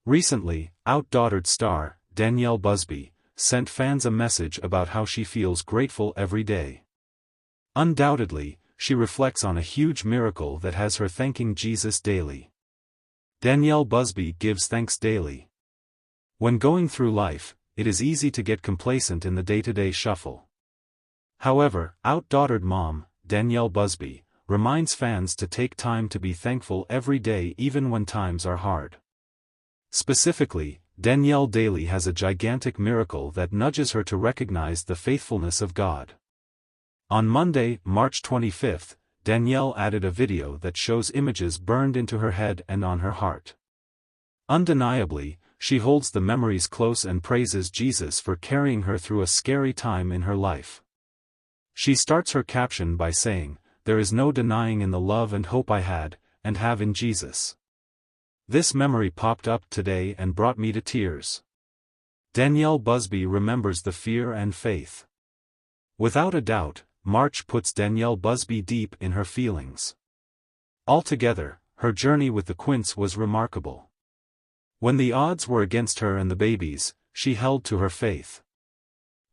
Recently, OutDaughtered star, Danielle Busby, sent fans a message about how she feels grateful every day. Undoubtedly, she reflects on a huge miracle that has her thanking Jesus daily. Danielle Busby gives thanks daily. When going through life, it is easy to get complacent in the day-to-day shuffle. However, OutDaughtered mom, Danielle Busby, reminds fans to take time to be thankful every day even when times are hard. Specifically, Danielle daily has a gigantic miracle that nudges her to recognize the faithfulness of God. On Monday, March 25, Danielle added a video that shows images burned into her head and on her heart. Undeniably, she holds the memories close and praises Jesus for carrying her through a scary time in her life. She starts her caption by saying, "There is no denying in the love and hope I had, and have in Jesus. This memory popped up today and brought me to tears." Danielle Busby remembers the fear and faith. Without a doubt, March puts Danielle Busby deep in her feelings. Altogether, her journey with the Quints was remarkable. When the odds were against her and the babies, she held to her faith.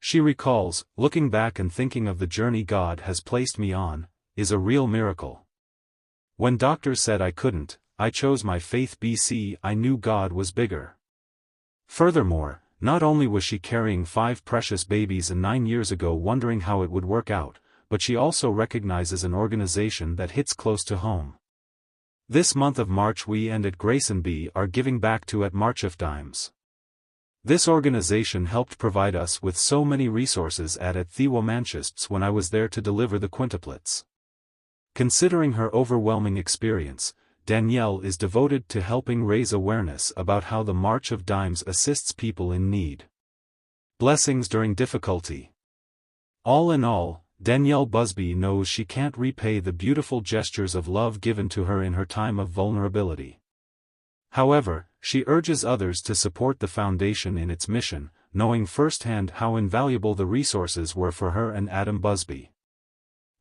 She recalls, "Looking back and thinking of the journey God has placed me on, is a real miracle. When doctors said I couldn't, I chose my faith. I knew God was bigger." Furthermore, not only was she carrying 5 precious babies and 9 years ago wondering how it would work out, but she also recognizes an organization that hits close to home. This month of March we and at Grace and B are giving back to at March of Dimes. This organization helped provide us with so many resources at Thewomantchists when I was there to deliver the quintuplets. Considering her overwhelming experience, Danielle is devoted to helping raise awareness about how the March of Dimes assists people in need. Blessings during difficulty. All in all, Danielle Busby knows she can't repay the beautiful gestures of love given to her in her time of vulnerability. However, she urges others to support the foundation in its mission, knowing firsthand how invaluable the resources were for her and Adam Busby.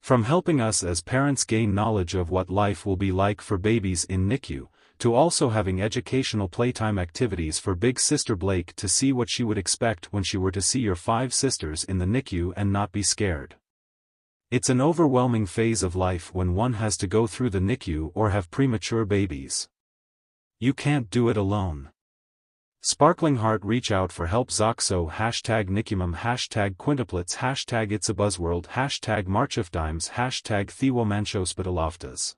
From helping us as parents gain knowledge of what life will be like for babies in NICU, to also having educational playtime activities for big sister Blake to see what she would expect when she were to see your 5 sisters in the NICU and not be scared. It's an overwhelming phase of life when one has to go through the NICU or have premature babies. You can't do it alone. Sparkling Heart reach out for help. Zoxo #NICUMOM #quintuplets #It'sABuzzworld #MarchofDimes #Thewomantchospitalovtas.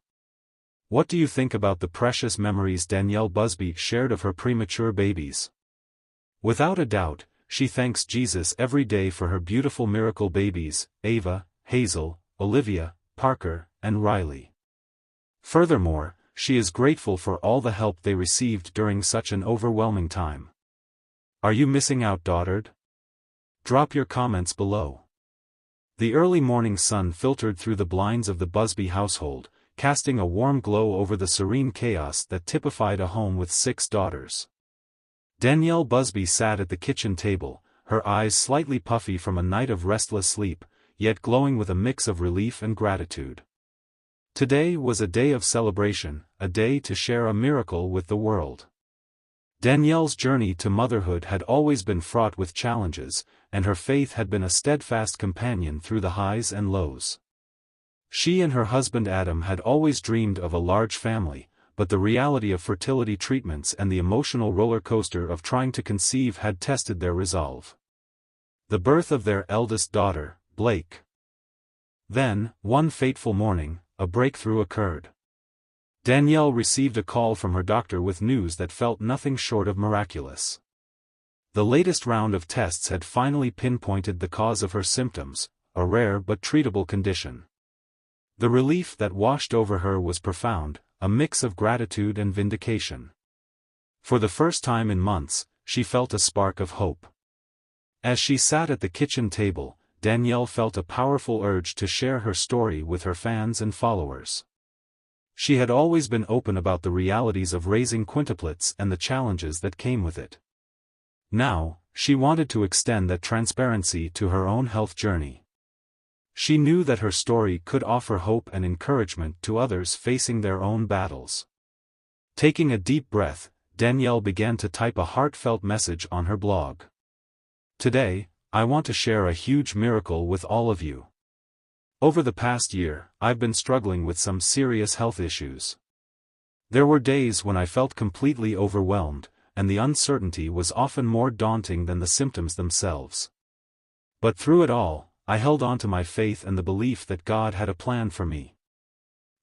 What do you think about the precious memories Danielle Busby shared of her premature babies? Without a doubt, she thanks Jesus every day for her beautiful miracle babies, Ava, Hazel, Olivia, Parker, and Riley. Furthermore, she is grateful for all the help they received during such an overwhelming time. Are you missing out, OutDaughtered? Drop your comments below. The early morning sun filtered through the blinds of the Busby household, casting a warm glow over the serene chaos that typified a home with 6 daughters. Danielle Busby sat at the kitchen table, her eyes slightly puffy from a night of restless sleep, yet glowing with a mix of relief and gratitude. Today was a day of celebration, a day to share a miracle with the world. Danielle's journey to motherhood had always been fraught with challenges, and her faith had been a steadfast companion through the highs and lows. She and her husband Adam had always dreamed of a large family, but the reality of fertility treatments and the emotional roller coaster of trying to conceive had tested their resolve. The birth of their eldest daughter, Blake. Then, one fateful morning, a breakthrough occurred. Danielle received a call from her doctor with news that felt nothing short of miraculous. The latest round of tests had finally pinpointed the cause of her symptoms, a rare but treatable condition. The relief that washed over her was profound, a mix of gratitude and vindication. For the first time in months, she felt a spark of hope. As she sat at the kitchen table, Danielle felt a powerful urge to share her story with her fans and followers. She had always been open about the realities of raising quintuplets and the challenges that came with it. Now, she wanted to extend that transparency to her own health journey. She knew that her story could offer hope and encouragement to others facing their own battles. Taking a deep breath, Danielle began to type a heartfelt message on her blog. Today, I want to share a huge miracle with all of you. Over the past year, I've been struggling with some serious health issues. There were days when I felt completely overwhelmed, and the uncertainty was often more daunting than the symptoms themselves. But through it all, I held on to my faith and the belief that God had a plan for me.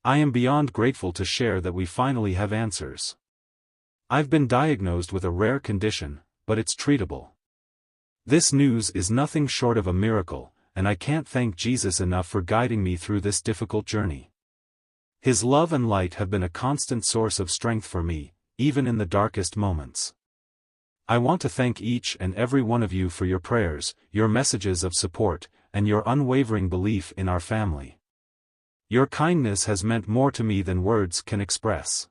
I am beyond grateful to share that we finally have answers. I've been diagnosed with a rare condition, but it's treatable. This news is nothing short of a miracle, and I can't thank Jesus enough for guiding me through this difficult journey. His love and light have been a constant source of strength for me, even in the darkest moments. I want to thank each and every one of you for your prayers, your messages of support, and your unwavering belief in our family. Your kindness has meant more to me than words can express.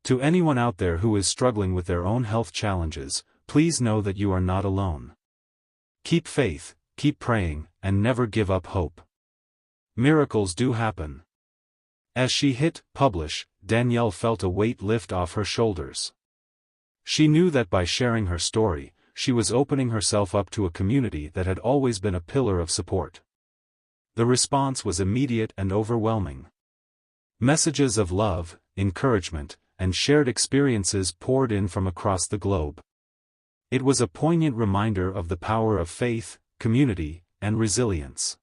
To anyone out there who is struggling with their own health challenges, please know that you are not alone. Keep faith, keep praying, and never give up hope. Miracles do happen. As she hit publish, Danielle felt a weight lift off her shoulders. She knew that by sharing her story, she was opening herself up to a community that had always been a pillar of support. The response was immediate and overwhelming. Messages of love, encouragement, and shared experiences poured in from across the globe. It was a poignant reminder of the power of faith, community, and resilience.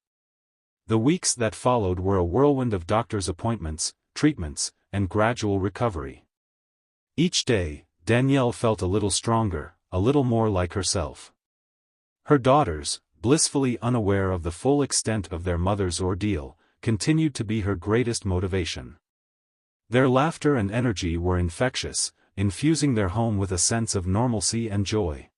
The weeks that followed were a whirlwind of doctor's appointments, treatments, and gradual recovery. Each day, Danielle felt a little stronger, a little more like herself. Her daughters, blissfully unaware of the full extent of their mother's ordeal, continued to be her greatest motivation. Their laughter and energy were infectious, infusing their home with a sense of normalcy and joy.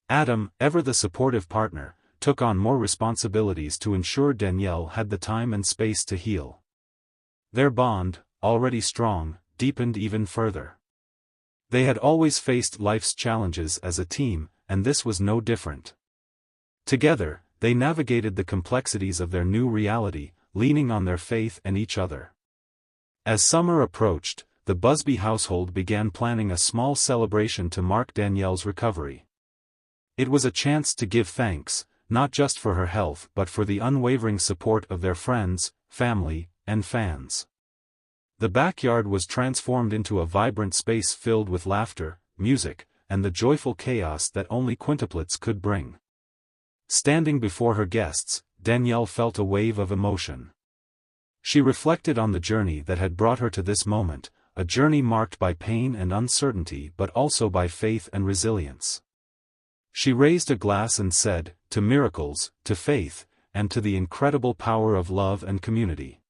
Adam, ever the supportive partner, took on more responsibilities to ensure Danielle had the time and space to heal. Their bond, already strong, deepened even further. They had always faced life's challenges as a team, and this was no different. Together, they navigated the complexities of their new reality, leaning on their faith and each other. As summer approached, the Busby household began planning a small celebration to mark Danielle's recovery. It was a chance to give thanks, not just for her health but for the unwavering support of their friends, family, and fans. The backyard was transformed into a vibrant space filled with laughter, music, and the joyful chaos that only quintuplets could bring. Standing before her guests, Danielle felt a wave of emotion. She reflected on the journey that had brought her to this moment, a journey marked by pain and uncertainty but also by faith and resilience. She raised a glass and said, "To miracles, to faith, and to the incredible power of love and community."